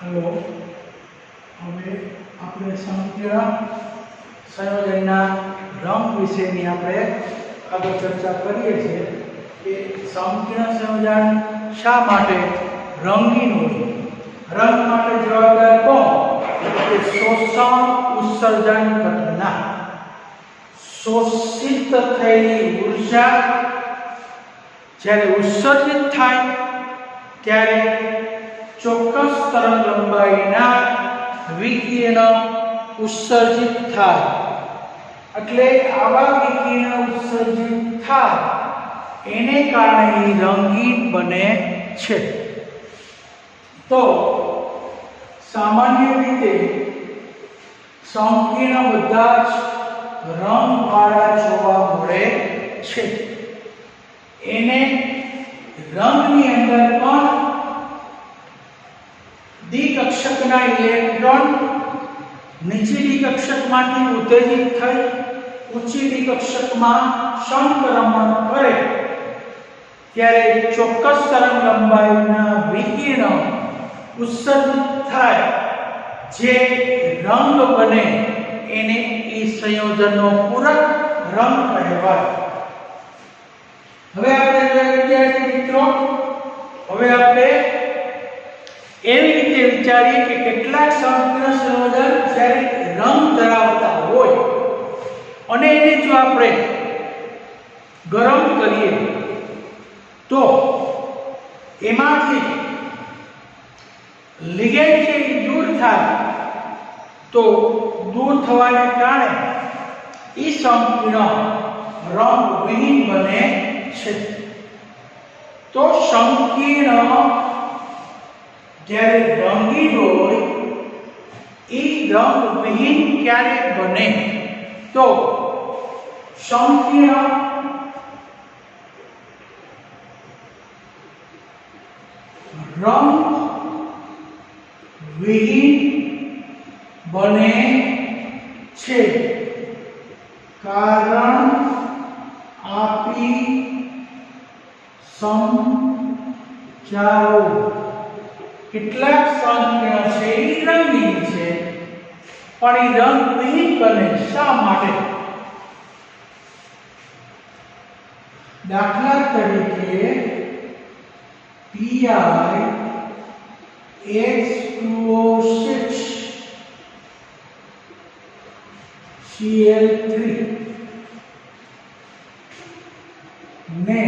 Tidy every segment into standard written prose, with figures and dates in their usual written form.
Hello હવે આપણે સંકીર્ણ સંયોજનના રંગ વિશેની આપણે આગળ ચર્ચા કરીએ છીએ કે સંકીર્ણ સંયોજન શા માટે રંગીન હોય. રંગ માટે જવાબદાર કોણ? કે શોષણ ઉત્સર્જન ઘટના. શોષિત થયેલી ઉર્જા જ્યારે ઉત્સર્જિત થાય ત્યારે ચોક્કસ તરંગ લંબાઈના વિકિરણ ઉત્સર્જિત થાય. એટલે આવા વિકિરણ ઉત્સર્જિત થાય એને કારણે રંગીન બને છે. તો સામાન્ય રીતે સંકીર્ણ બધા જ રંગવાળા જોવા મળે છે. એને રંગની અંદર પણ દ્વિકક્ષકના ઇલેક્ટ્રોન નીચેની કક્ષકમાંથી ઉત્તેજિત થઈ ઊંચી દ્વિકક્ષકમાં સંક્રમણ કરે ત્યારે ચોક્કસ તરંગ લંબાઈના વિકિરણ ઉત્સર્જિત થાય જે રંગ બને એને એ સંયોજનનો પૂરક રંગ કહેવાય. હવે આપણે વિદ્યાર્થી મિત્રો આપણે એવી રીતે વિચારીએ કે કેટલાક સંકીર્ણ સંયોજન જ્યારે રંગ ધરાવતા હોય અને એને જો આપણે ગરમ કરીએ તો એમાંથી લિગેન્ડ જે દૂર થાય તો દૂર થવાને કારણે એ સંકીર્ણ રંગવિહીન બને છે. તો સંકીર્ણ જ્યારે રંગીન હોય એ રંગવિહીન ક્યારે બને? તો સંકીર્ણ રંગવિહીન બને છે કારણ આપી સમજાવો. કેટલાક સંકીર્ણ છે એ રંગીન છે પણ એ રંગવિહીન બને શા માટે? દાખલા તરીકે PiH2O6 Cl3 ને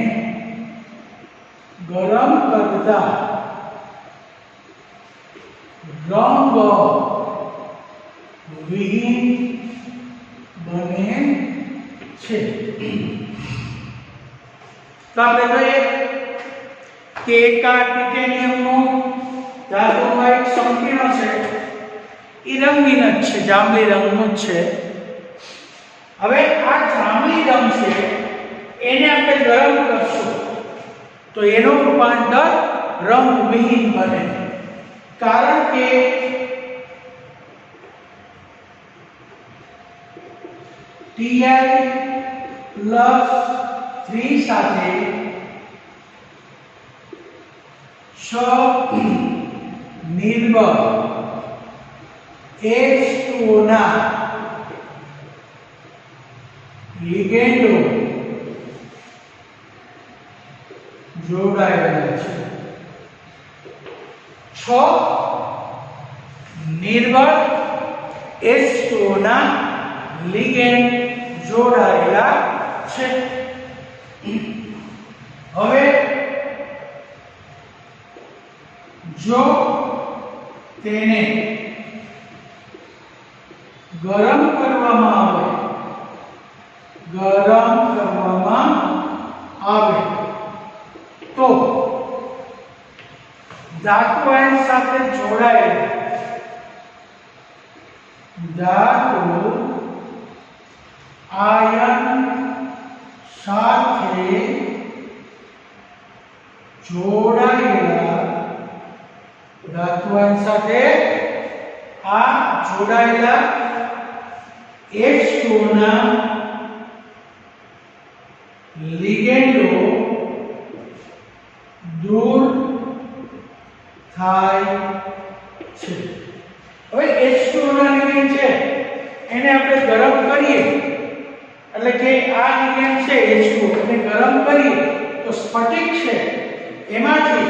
ગરમ કરતા રંગવિહીન બને છે. તો આપણે જોઈએ કે એકા ટાઇટેનિયમનો ધાતુમાં એક સંકીર્ણ છે એ રંગીન જ છે, જાંબલી રંગનું જ છે. હવે આ જાંબલી રંગ છે એને આપણે ગરમ કરશું તો એનું રૂપાંતર રંગવિહીન બને કારણ કે Ti+3 સાથે નિર્બળ H2O ના લિગેન્ડો જોડાયેલા છે. 6 નિર્બળ H2O ના લિગેન્ડ જોડાયેલા છે. હવે જો તેને ગરમ કરવામાં આવે તો ધાતુ આયન સાથે જોડાયેલા H2O ના લિગેન્ડો દૂર થાય છે. હવે H2O ના લિગેન્ડ છે એને આપણે ગરમ કરીએ એટલે કે આ લિગેન્ડ છે H2O એને ગરમ કરીએ તો સ્ફટિક છે એમાંથી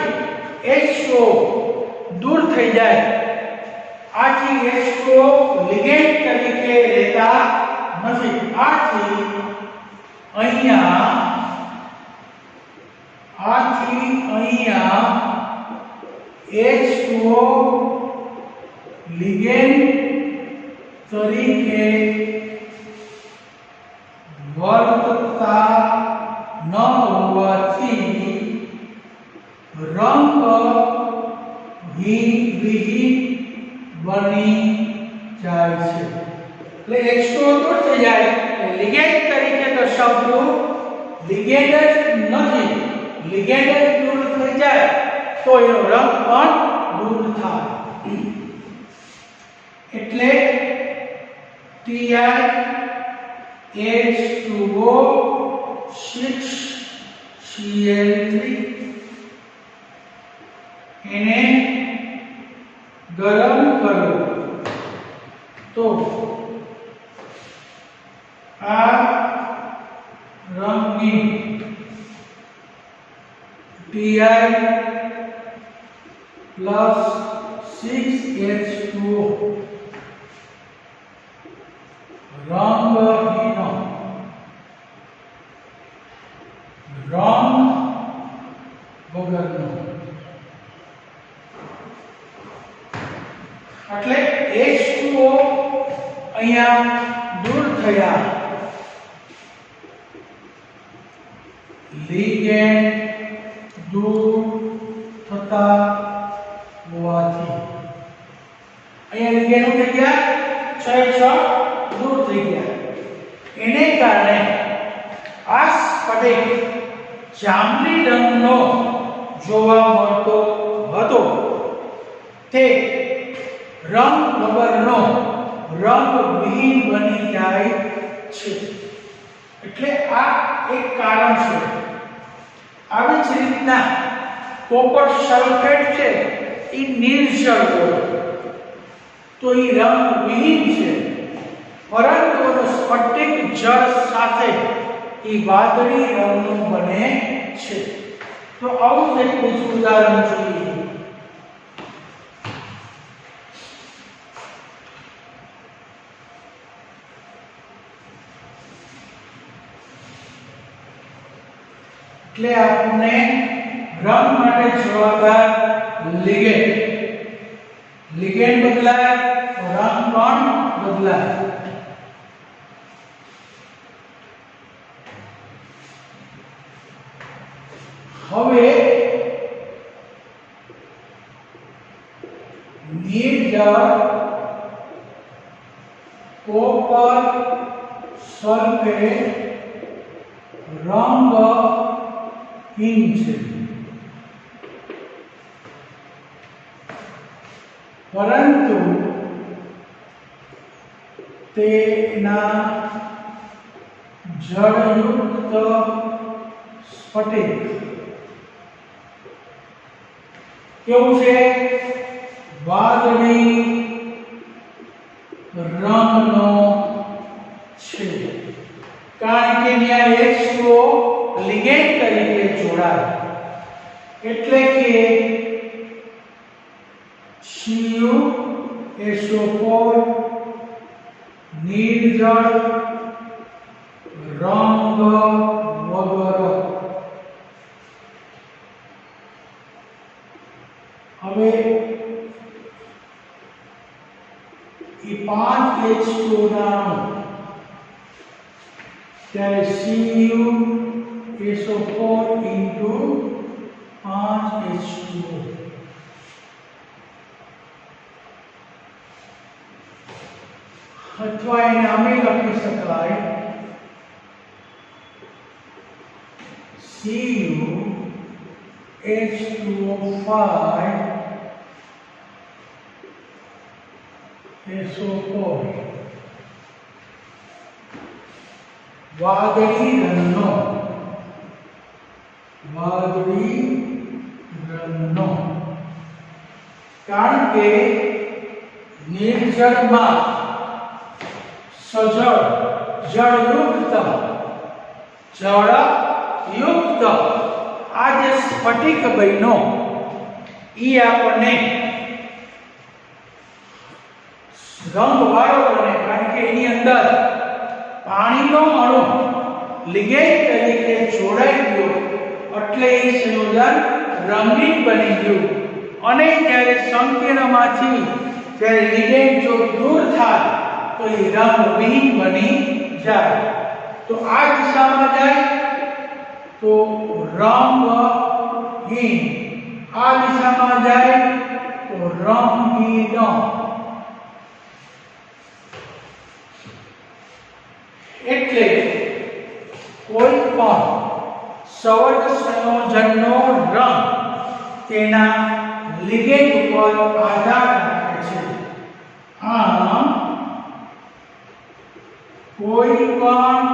H2O દૂર થઈ જાય. આથી H2O લિગેન્ડ તરીકે લેતા નથી. આથી અહીંયા H2O લિગેન્ડ તરીકે વર્તતા ન હોવાથી રંગહીન બની જાય છે. એટલે H2O દૂર થઈ જાય લિગેન્ડ તરીકે દર્શાવતું લિગેન્ડ જ નથી. લિગેન્ડ જ દૂર થઈ જાય તો એનો રંગ પણ દૂર થાય. એટલે TiH2O 6Cl3 એને ગરમ કરો તો આ રંગની Ti plus 6H2O રંગહીનો રંગ વગરનો એટલે H2O અહીંયા દૂર થયા લિગેન્ડ દૂર થતા હોવાથી અહીંયા લિગેન્ડ થઈ ગયા 6 દૂર થઈ ગયા. એને કારણે આ સ્ફટિક જાંબલી રંગનો જોવા મળતો હતો તે રંગ વગરનો રંગવિહીન બની જાય છે. એટલે આ એક કારણ છે. આવી જ રીતના કોપર સલ્ફેટ છે એ નિર્જળ હોય તો એ રંગવિહીન છે, પરંતુ એનો સ્ફટિક જળ સાથે એ વાદળી રંગનું બને છે. તો આવું જ એક બીજું ઉદાહરણ જોઈએ. એટલે આપણને રંગ માટે જવાબદાર લિગેન્ડ બદલાય તો રંગ પણ બદલાય. હવે નિર્જળ કોપર સલ્ફેટ રંગહીન છે, પરંતુ તેના જળયુક્ત સ્ફટિક કેવું છે? વાદળી રંગનો છે. કારણ કે ત્યાં H2O લિગેન્ડ તરીકે જોડાય એટલે કે CuSO4 નિર્જળ રંગ વગર. હવે એ 5H2O ના ત્યારે CuSO4 into 5H2O અથવા એને આમે લખી શકાય CuH2O5 SO4 વાદળી રંગનો કારણ કે निर्जळમાં સજળ જળયુક્ત જળયુક્ત આ જે સ્ફટિક બન્યો ઈ આપણને રંગવાળો બને કારણ કે એની અંદર પાણીનો અણુ લિગેન્ડ તરીકે જોડાઈ ગયો એટલે એ સંયોજન રંગીન બની ગયું અને જ્યારે સંકીર્ણમાંથી જ્યારે લિગેન્ડ જો દૂર થાય તો એ રંગવિહીન બની જાય તો આ દિશામાં જાય તો રંગહીન આ દિશામાં જાય તો રંગીન એટલે કોઈ પણ સવર્ગ સંયોજનનો રંગ તેના લિગેન્ડ ઉપર આધાર રાખે છે આમ કોઈ પણ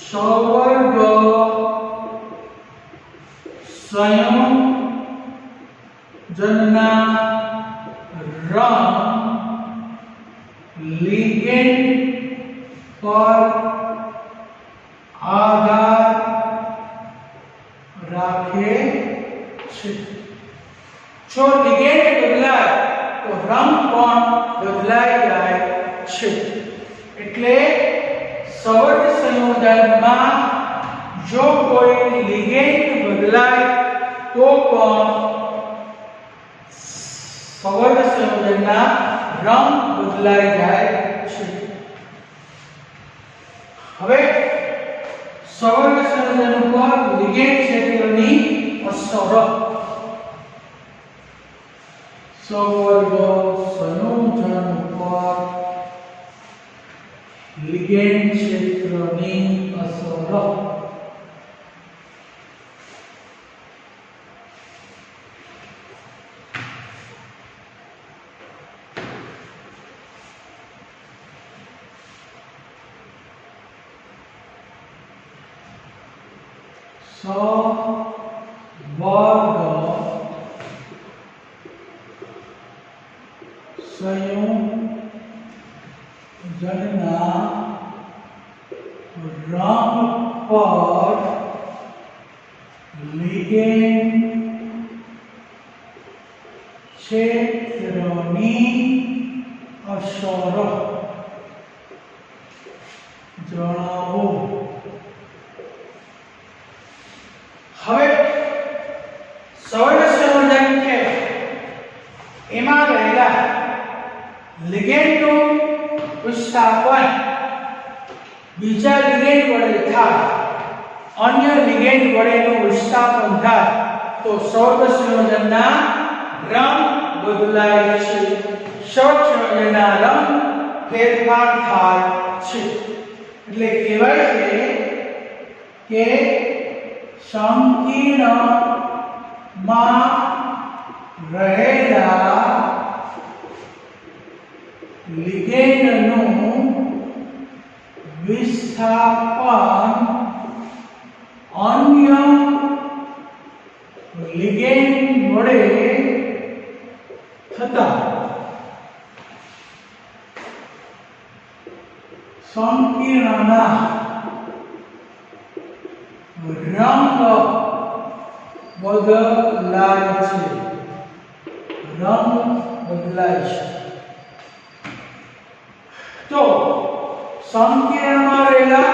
સવર્ગ સંયોજનના રંગ લિગેન્ડ पर आधार राखे छे जो लिगेंड बदलाय तो रंग पण बदलाई जाय छे એટલે સવર્ગ સંયોજનમાં જો કોઈ લિગેન્ડ બદલાય તો પણ સવર્ગ સંયોજનના રંગ બદલાઈ જાય છે હવે સવર્ગ સંયોજન ઉપર લિગેન્ડ ક્ષેત્રની અસર સવર્ગ સંયોજન ઉપર લિગેન્ડ ક્ષેત્રની અસર સવર્ગ સંયોજનના રંગ પર લિગેન્ડ ક્ષેત્રની અસર જણાવો હવે સવર્ગ સંયોજન છે એમાં રહેલા લિગેન્ડનું વિસ્થાપન બીજા લિગેન્ડ વડે થાય અન્ય લિગેન્ડ વડેનું વિસ્થાપન થાય તો સવર્ગ સંયોજનના રંગ બદલાય છે સવર્ગ સંયોજનના રંગ ફેરફાર થાય છે એટલે કહેવાય છે કે સંકીર્ણમાં રહેલા લિગેન્ડનું વિસ્થાપન અન્ય લિગેન્ડ વડે થતા સંકીર્ણના રંગ બદલાય છે રંગ બદલાય છે તો સંકીર્ણમાં રહેલા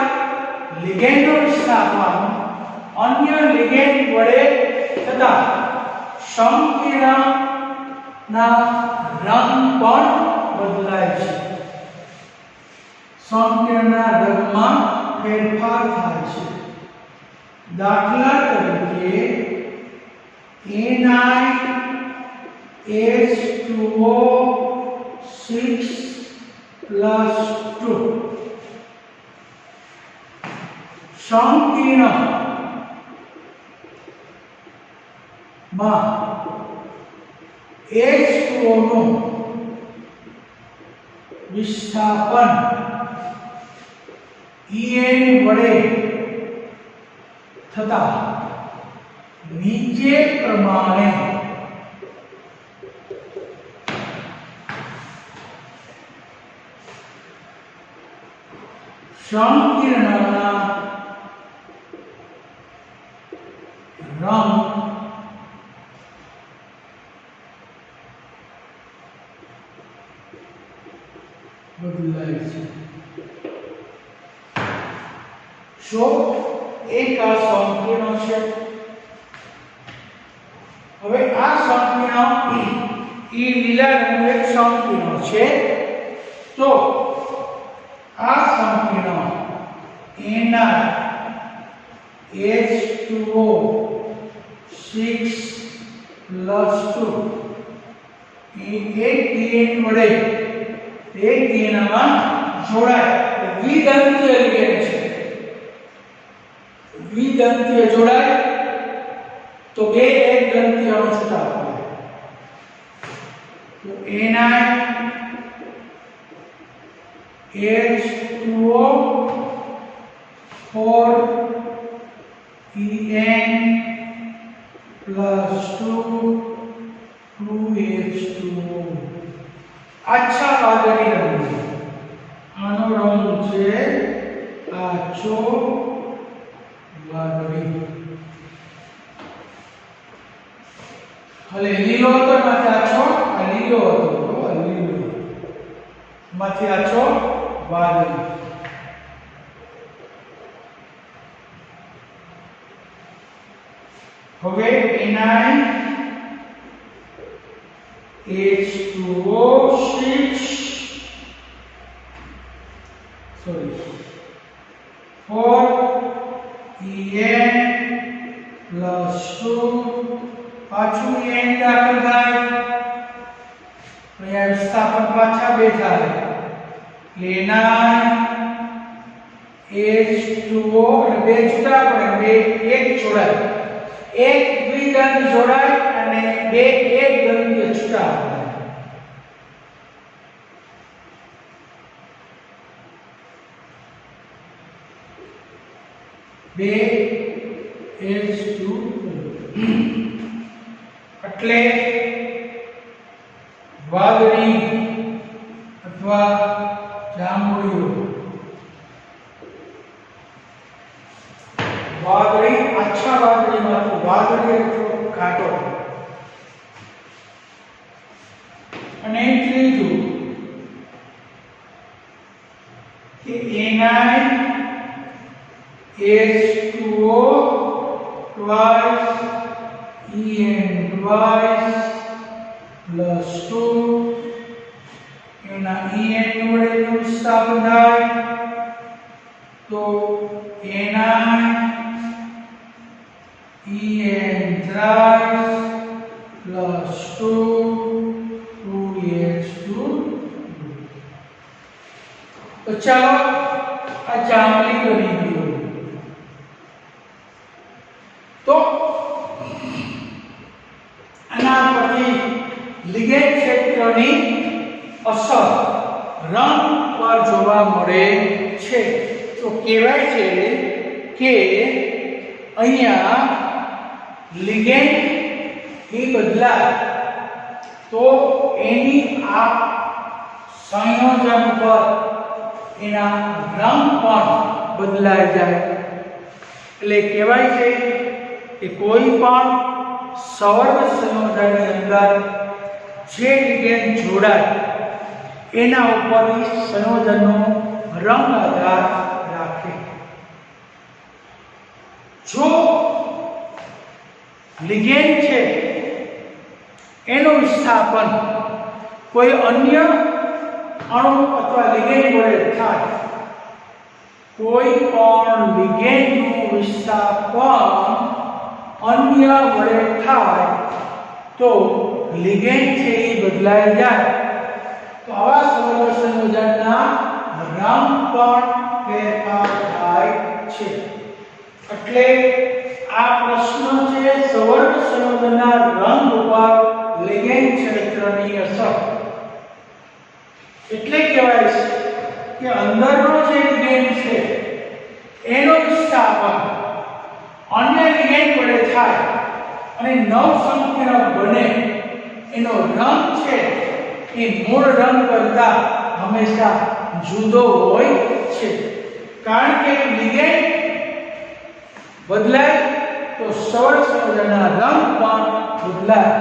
લિગેન્ડનું વિસ્થાપન અન્ય લિગેન્ડ વડે થતા સંકીર્ણના રંગ પણ બદલાય છે સંકીર્ણના રંગમાં ફેરફાર થાય છે દાખલા તરીકે Na2O6+2 સંકીર્ણમાં H2O નું વિસ્થાપન En વડે થતા નીચે પ્રમાણે સંકીર્ણના રંગ બદલાય છે. જો એક આ સંકીર્ણ છે, હવે આ સંકીર્ણ ઈ લીલા રંગનું એક સંકીર્ણ છે, તો આ સંકીર્ણ એના H2O 6+2 એક DNA વડે એક DNA જોડાય તો દ્વિદંતીય લિગેન્ડ છે. દ્વિદંતીય જોડાય તો બે એક દંતીય અણુ છૂટા પડે. તો H2O 4En+2 2H2O. अच्छा वादળી રંગ, આનો રંગ છે આછો વાદળી. હવે લીલો હતો માંથી આછો, આ લીલો હતો તો આ લીલો માંથી આછો વાદળી. હવે H2O 4En+2 પાછું n દાખલ થાય, અહીંયા વિસ્થાપન પાછા બે થાય. H2O અને બે છૂટા પડે, બે એક જોડાય, એક દ્વિદંત જોડાય અને બે એક દંતીય છૂટા પડે. બે H2O એટલે વાદળી અથવા જાંબુડિયું. વાદળી આછા વાદળીમાંથી વાદળી એટલે ઘાટો. અને ત્રીજું કે એનાય H2O twice En twice +2 એના En વડે વિસ્થાપન થાય તો એના En thrice +2 2H2. તો ચાલો આ જાંબલી કરી દો. તો આના પરથી લિગેન્ડ ક્ષેત્રની અસર રંગ પર જોવા મળે છે. તો કહેવાય છે કે અહીંયા લિગેન્ડ એ બદલાય તો એની આ સંયોજન પર એના રંગ પણ બદલાઈ જાય. એટલે કહેવાય છે કે કોઈ પણ સવર્ગ સંયોજનની અંદર જે લિગેન્ડ જોડાય એના ઉપર સંયોજનનો રંગ આધાર રાખે. જો લિગેન્ડ છે એનું વિસ્થાપન કોઈ અન્ય અણુ અથવા લિગેન્ડ વડે થાય, કોઈ પણ લિગેન્ડનું વિસ્થાપન અન્ય વડે થાય તો લિગેન્ડ છે એ બદલાઈ જાય. તો આવા સવર્ગ સંયોજનના રંગ પણ ફેરફાર થાય છે. એટલે આ પ્રશ્ન છે સવર્ગ સંયોજનના રંગ ઉપર લિગેન્ડ ક્ષેત્રની અસર. એટલે કહેવાય છે કે અંદરનો જે લિગેન્ડ છે એનો વિસ્થાપન અન્ય લિગેન્ડ વડે થાય અને નવ સંકીર્ણ બને, એનો રંગ છે એ મૂળ રંગ કરતા હંમેશા જુદો હોય છે. કારણ કે લિગેન્ડ બદલાય તો સવર્ગ સંયોજનના રંગ પણ બદલાય.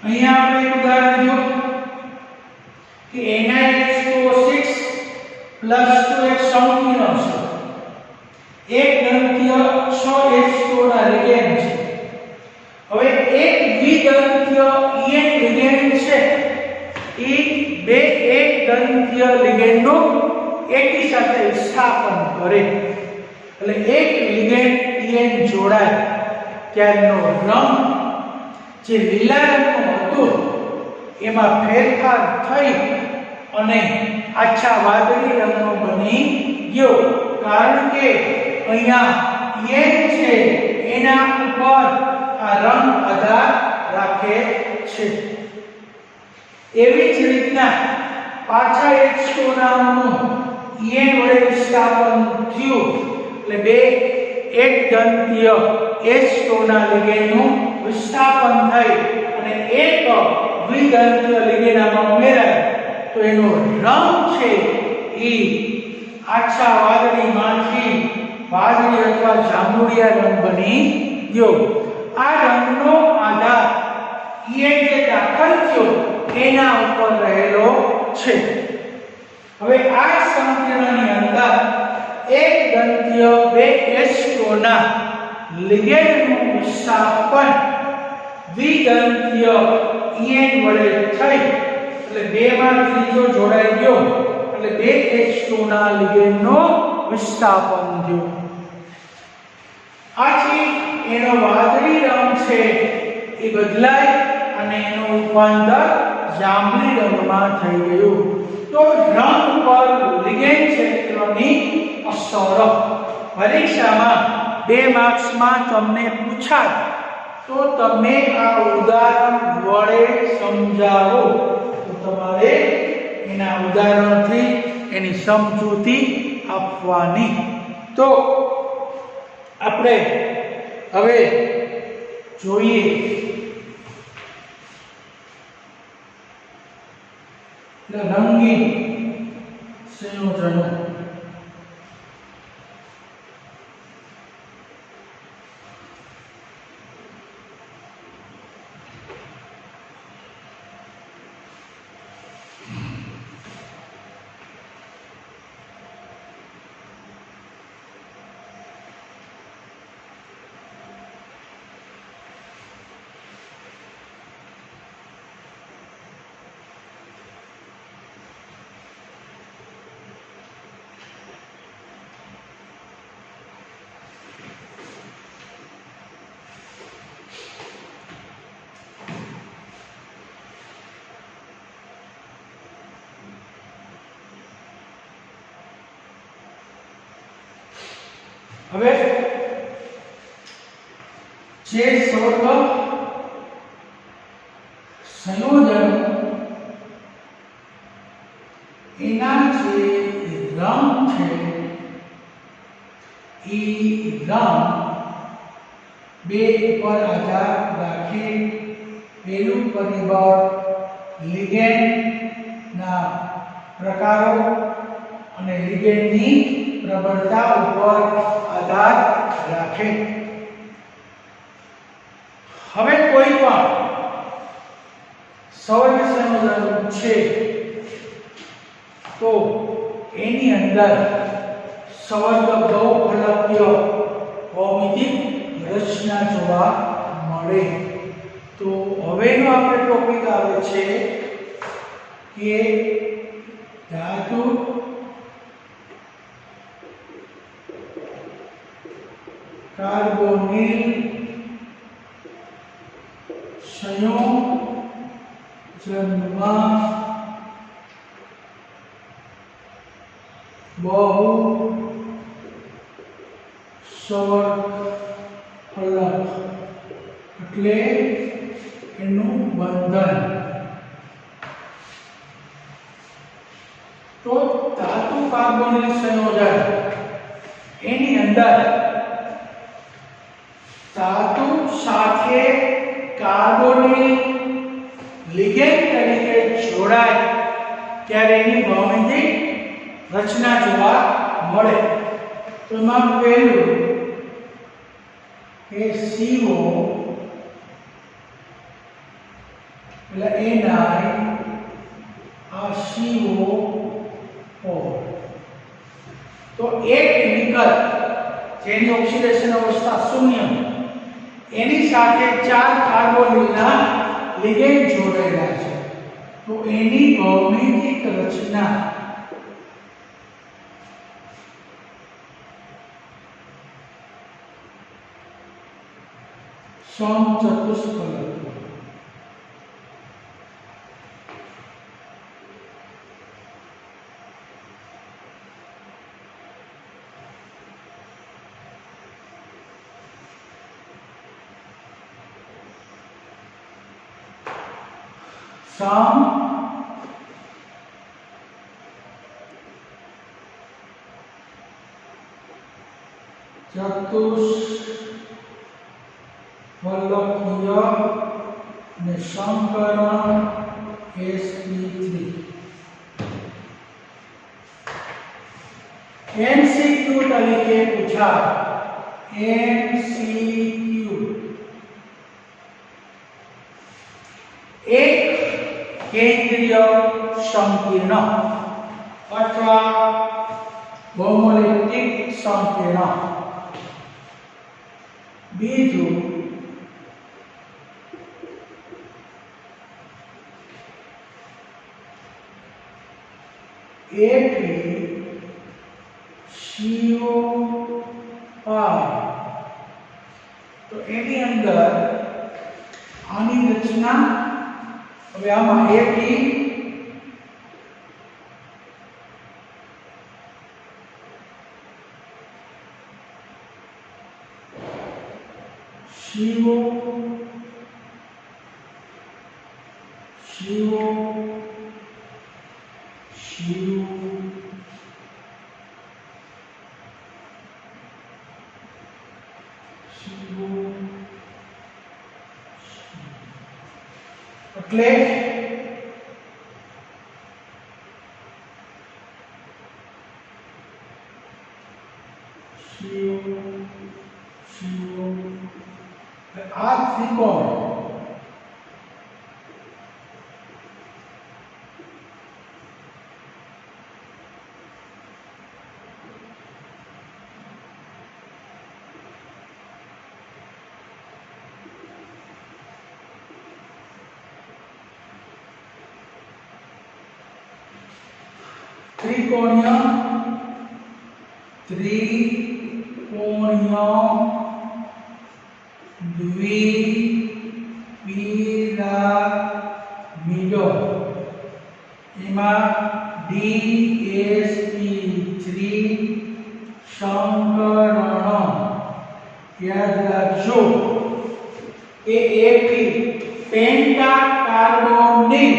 અહીંયા આપણે એક ઉદાહરણ જોયું કે NiH2O6 +2 એક સંકીર્ણ છે. એક દંતીય 6H2O ના લિગેન્ડ છે. હવે એક દ્વિદંતીય EN લિગેન્ડ છે એ બે એક દંતીય લિગેન્ડનું એકી સાથે વિસ્થાપન કરે. એટલે એક લિગેન્ડ EN જોડાય ત્યારનો રંગ જે લીલા રંગનો હતો એમાં ફેરફાર થઈ અને આછા વાદળી રંગનો બની ગયો. કારણ કે અહીંયા EN છે એના ઉપર આ રંગ આધાર રાખે છે. એવી જ રીતના પાછા H2O ના અણુ EN વડે વિસ્થાપન થયું એટલે બે એક દંતીય H2O ના લિગેન્ડનું વિસ્થાપન થઈ અને એક દ્વિદંતીય લિગેન્ડ આમાં ઉમેરાય તો એનો રંગ છે એ આછા વાદળીમાંથી વાદળી અથવા જાંબુડિયા રંગ બની ગયો. આ રંગનો આધાર EN જે દાખલ થયો એના ઉપર રહેલો છે. હવે આ સંકીર્ણની અંદર એક દંતીય બે H2O ના લિગેન્ડનું વિસ્થાપન દ્વિદંતીય EN વડે થઈ એટલે બે માં ત્રીજો જોડાઈ ગયો એટલે બે H2O ના લિગેન્ડનું વિસ્થાપન થયું. આથી એનો વાદળી રંગ છે એ બદલાય અને એનું રૂપાંતર જાંબલી રંગમાં થઈ ગયું. તો રંગ પર લિગેન્ડ ક્ષેત્રની અસર પરીક્ષામાં 2 માર્ક્સમાં તમને પૂછાય તો તમે આ ઉદાહરણ વડે સમજાવો તો તમારે એના ઉદાહરણથી એની સમજૂતી આપવાની. તો આપણે હવે જોઈએ રંગીન સંયોજનો. હવે જે સવર્ગ સંયોજન એના જે રંગ છે એ રંગ બે ઉપર આધાર રાખી પેલું પરિબળ લિગેન્ડના પ્રકારો અને લિગેન્ડની પ્રબળતા ઉપર આધાર રાખે. હવે કોઈ પણ સવર્ગ સંયોજન છે તો એની અંદર સવર્ગ બહુફલકીય ભૌમિતિક રચના જોવા મળે. તો હવેનો આપણે ટોપિક આવે છે કે ધાતુ કાર્બોનિલ સંયોજનમાં બહુ સવર્ગ ફલક એટલે એનું બંધન. તો ધાતુ કાર્બોનિલ સંયોજન એની અંદર ધાતુ સાથે કાર્બોનિલ લિગેન્ડ તરીકે જોડાય ત્યારે એની ભૌમિતિક રચના જોવા મળે. તો એમાં પહેલું કે CO એટલે Ni આ CO4. તો એક કેમિકલ જેની ઓક્સિડેશન અવસ્થા શૂન્ય એની સાથે 4 કાર્બોનિલના લિગેન્ડ જોડાયેલા છે. તો એની ભૌમિતિક રચના સમચતુષ્ફલક. ચતુષ્ફલકીય ને સંકરણ sp3. MCQ તરીકે પૂછાય. MCQ એક કેન્દ્રીય સંકીર્ણ અથવા હોમોલેક્ટિક સંકીર્ણ. બીજું ApCO5. તો એની અંદર આની રચના હવે આમાં Ap એટલે આ ત્રિકોણ त्रिकोणीय द्विपिरामिडो एमा DSP3 संकरण याद રાખજો કે Ap પેન્ટા કાર્બોનિલ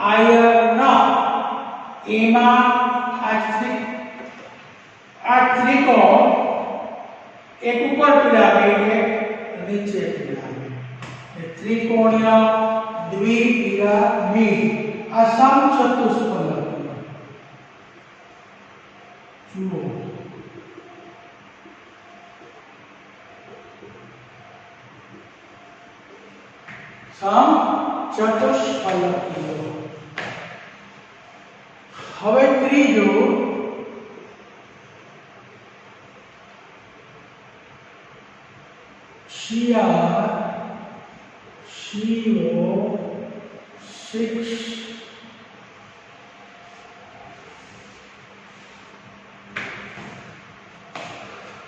આયર્ન એમાં આ ત્રિકોણ એક ઉપર પિરામિડ નીચે પિરામિડ ત્રિકોણીય દ્વિપિરામિડ આ સમચતુષ્ફલક જુઓ સમચતુષ્ફલક. હવે ત્રીજું CO6.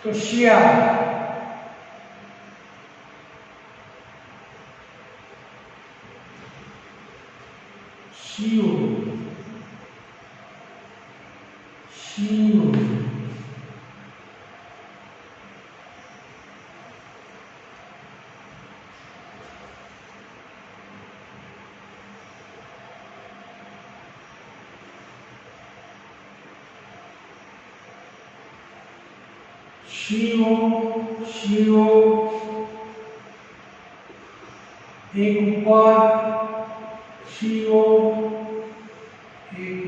તો શિયાળ CO एक ऊपर CO एक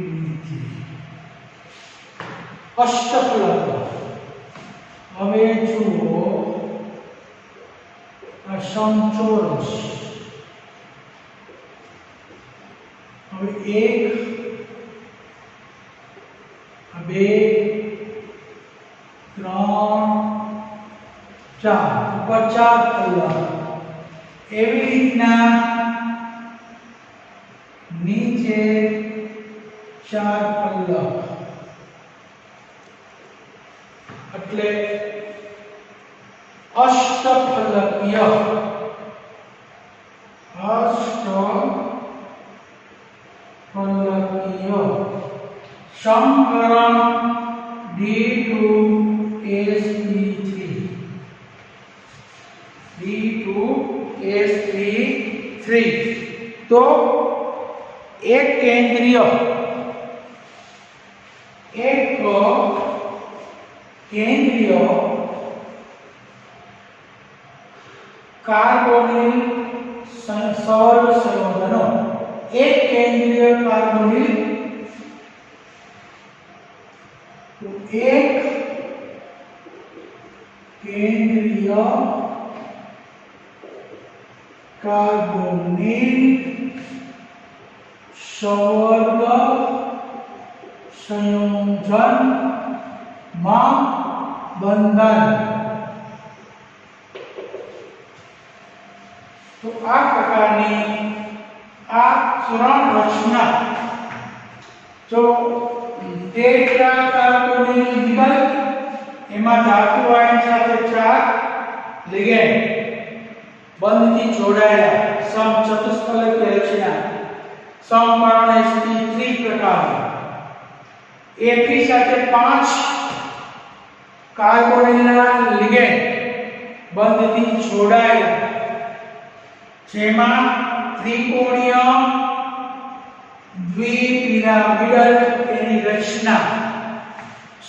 અષ્ટફલક. હવે જુઓ આ સમચોરસ. હવે 1 2 3 4 ઉપર 4 ફલક. એવી રીતના નીચે 4 ફલક. એટલે અષ્ટફલકીય. અષ્ટફલકીય સમકરણ D2sp3. D2sp3. તો એક કેન્દ્રીય કાર્બોનિલ સૌર સંયોજનો. એક કેન્દ્રીય કાર્બોનિલ તો એક કેન્દ્રીય કાર્બોનિલ સૌર સંયોજન માં બંધન. તો આ પ્રકારની આ 3 રચના જો ટેટ્રા કાર્બોનિલ દ્વિબલ એમાં ધાતુ આયન સાથે 4 લિગેન્ડ બંધથી જોડાયેલા સમચતુષ્ફલકીય રચના સમકરણ sp3 પ્રકારની. Fe સાથે 5 કાર્બોનિલના લિગેન્ડ બંધથી જોડાયેલા જેમાં ત્રિકોણીય દ્વિપિરામિડલ એની રચના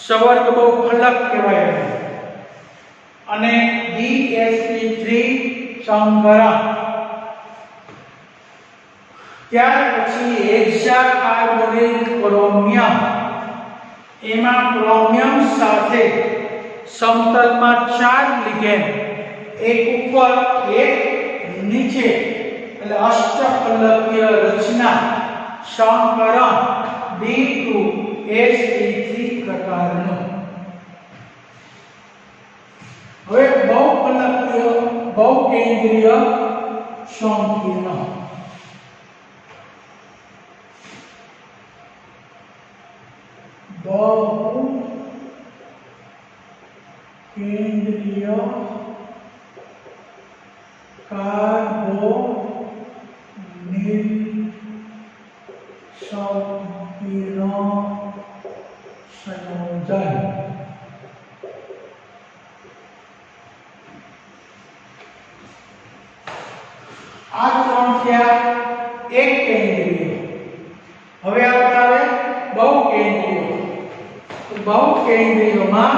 સવર્ગ બહુફલક કહેવાય. અને DsP3 સંકરણ. ત્યાર પછી હેક્સા કાર્બોનિલ ક્રોમિયમ. એમાં ક્રોમિયમ સાથે સમતલમાં 4 લિગેન્ડ, એક ઉપર એક નીચે, એટલે અષ્ટફલકીય રચના સંકરણ D2sp3 પ્રકારનું. હવે બહુફલકીય બહુકેન્દ્રીય સંકીર્ણ. બહુકેન્દ્રીય કાર્બોનિલ સંકીર્ણ સંયોજન. આ 3 થયા એક કેન્દ્રીય. હવે આપણે આવે બહુકેન્દ્રીય. બહુકેન્દ્રીયમાં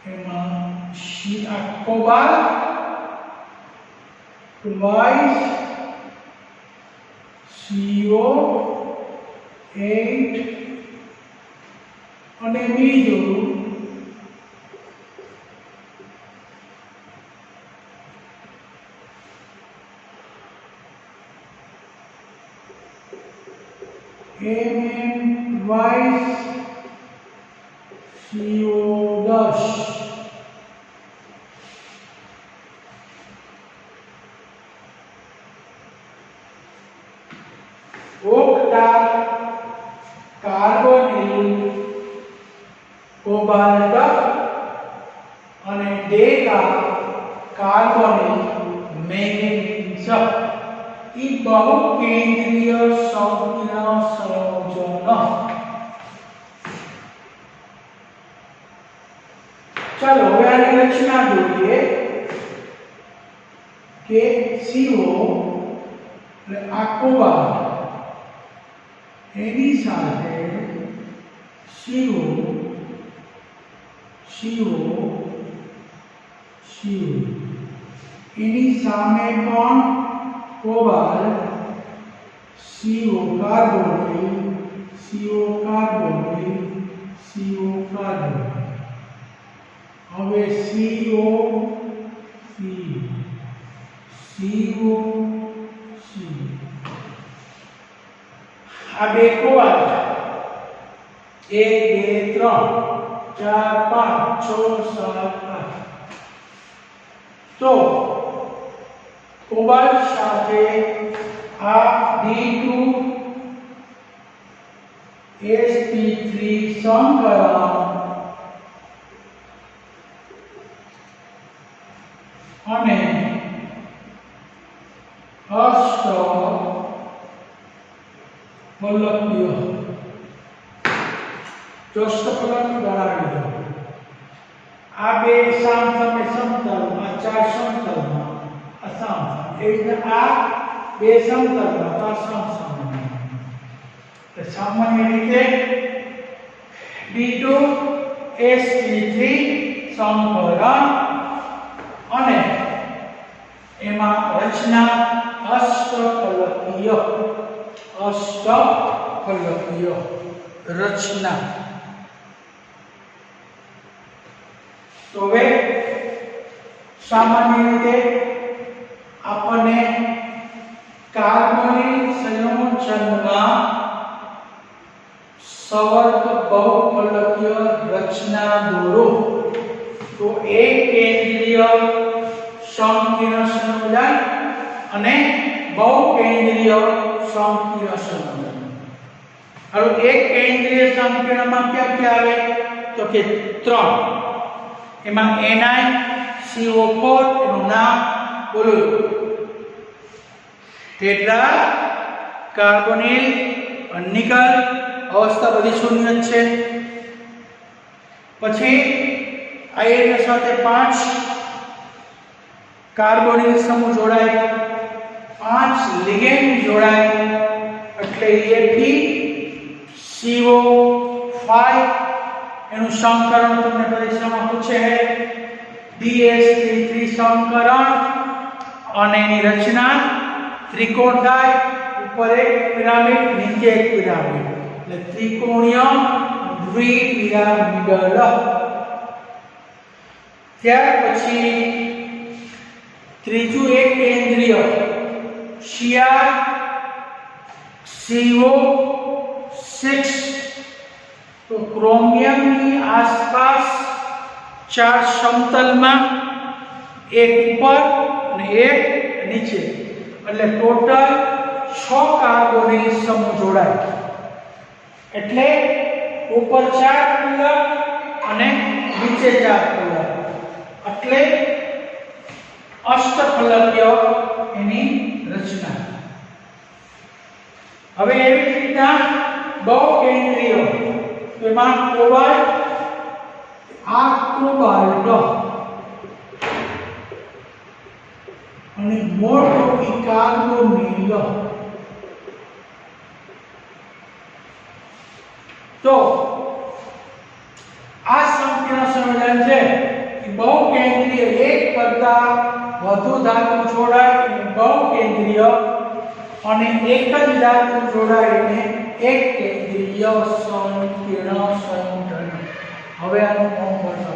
એમાં કોબાલ્ટ twice CO8 અને બીજું Mn twice CO10. Octacarbonyl cobalt અને ડેકા કાર્બોનિલ મેંગેનીઝ. એ બહુકેન્દ્રીય સંકીર્ણ સંયોજન. ચાલો હવે આની રચના જોઈએ કે CO એટલે આ કોબાલ્ટ એની સાથે CO એની સામે પણ cobalt CO carbonyl CO carbonyl CO carbonyl હવે CO CO આ બે કોબાલ્ટ 1 2 3 4 5 6 7 8 તો કોબાલ્ટ સાથે આ D2 sp3 સંકરણ અને અષ્ટફલકીય અષ્ટફલક બનાવી દો આ બે સામસામે સમતલમાં ચાર સમતલમાં આ સામસામે એટલે આ બે સમતલમાં આ સામસામે તો સામાન્ય રીતે D2 sp3 સંકરણ અને એમાં રચના અષ્ટફલકીય રચના તો હવે સામાન્ય રીતે આપણને કાર્બોનિલ સંયોજનમાં સવર્ત બહુફલકીય રચના દોરો તો એક કેન્દ્રીય સંકીર્ણ સંયોજન અને બહુકેન્દ્રીય સંકીર્ણ સંયોજન હવે એક કેન્દ્રીય સંકીર્ણમાં ક્યાં ક્યાં આવે તો કે 3 એમાં NiCO4 એનું નામ બોલો ટેટ્રા કાર્બોનિલ નિકલ અવસ્થા બધી શૂન્ય છે પછી આયન સાથે 5 કાર્બોનિલ સમૂહ જોડાય 5 લિગેન્ડ જોડાય એટલે AgCO5 એનું સંકરણ તમને પરીક્ષામાં પૂછે છે DsP3 સંકરણ અને એની રચના ત્રિકોણ થાય ઉપર એક પિરામિડ નીચે એક પિરામિડ એટલે ત્રિકોણીય દ્વિપિરામિડલ ત્યાર પછી ત્રીજું એક કેન્દ્રીય CO6 તો ક્રોમિયમની આસપાસ ચાર સમતલમાં એક ઉપર અને એક નીચે એટલે ટોટલ 6 કાર્બોનિલ સમૂહ જોડાય એટલે ઉપર 4 પૂલક અને નીચે 4 પૂલક એટલે અષ્ટફલકીય એની રચના હવે એવી રીતના બહુકેન્દ્રીય એમાં કોબાલ્ટ આ કોબાલ્ટ અને મોટો કાર્બોનિલ તો આ સંકીર્ણ સંયોજન છે કે બહુકેન્દ્રીય એક કરતા વધુ ધાતુ જોડાય અને બહુકેન્દ્રીય અને એક જ ધાતુ જોડાઈને એક કેન્દ્રીય સંકીર્ણ સંયોજન હવે આનું ફોર્મ બતાવો